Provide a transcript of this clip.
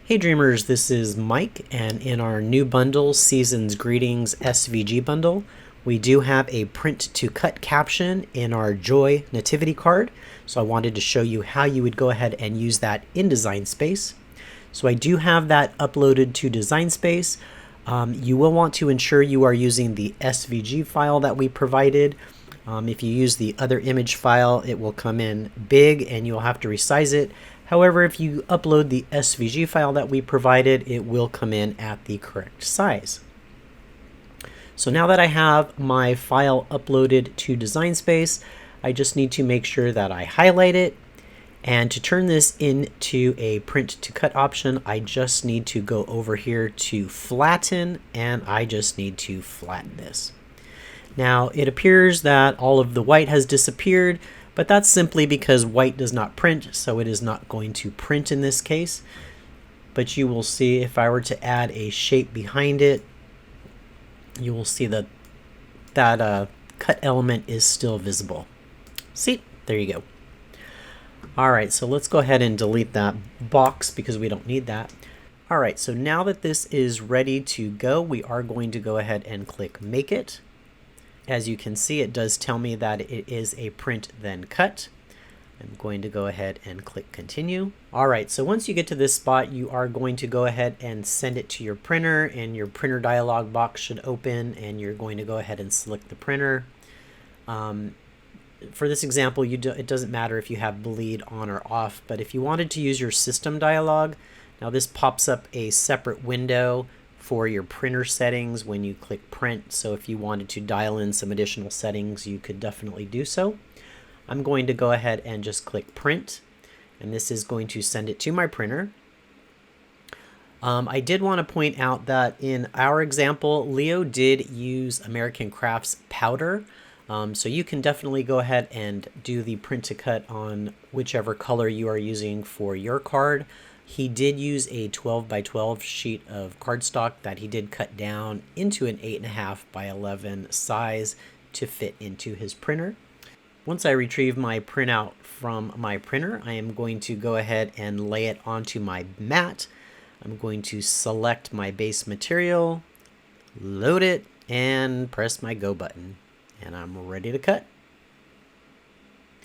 Hey Dreamers, this is Mike, and in our new bundle, Season's Greetings SVG bundle, we do have a print to cut caption in our Joy Nativity card. So I wanted to show you how you would go ahead and use that in Design Space. So I do have that uploaded to Design Space. You will want to ensure you are using the SVG file that we provided. If you use the other image file, it will come in big and you'll have to resize it. However, if you upload the SVG file that we provided, it will come in at the correct size. So now that I have my file uploaded to Design Space, I just need to make sure that I highlight it. And to turn this into a print to cut option, I just need to go over here to flatten, and I just need to flatten this. Now it appears that all of the white has disappeared, but that's simply because white does not print, so it is not going to print in this case. But you will see if I were to add a shape behind it, you will see that that cut element is still visible. See, there you go. All right, so let's go ahead and delete that box because we don't need that. All right, so now that this is ready to go, we are going to go ahead and click Make It. As you can see, it does tell me that it is a print then cut. I'm going to go ahead and click Continue. All right, so once you get to this spot, you are going to go ahead and send it to your printer, and your printer dialog box should open, and you're going to go ahead and select the printer. For this example, it doesn't matter if you have bleed on or off, but if you wanted to use your system dialog, now this pops up a separate window for your printer settings when you click print. So if you wanted to dial in some additional settings, you could definitely do so. I'm going to go ahead and just click print, and this is going to send it to my printer. I did want to point out that in our example, Leo did use American Crafts powder. So you can definitely go ahead and do the print to cut on whichever color you are using for your card. He did use a 12 by 12 sheet of cardstock that he did cut down into an 8.5 by 11 size to fit into his printer. Once I retrieve my printout from my printer, I am going to go ahead and lay it onto my mat. I'm going to select my base material, load it, and press my go button. And I'm ready to cut.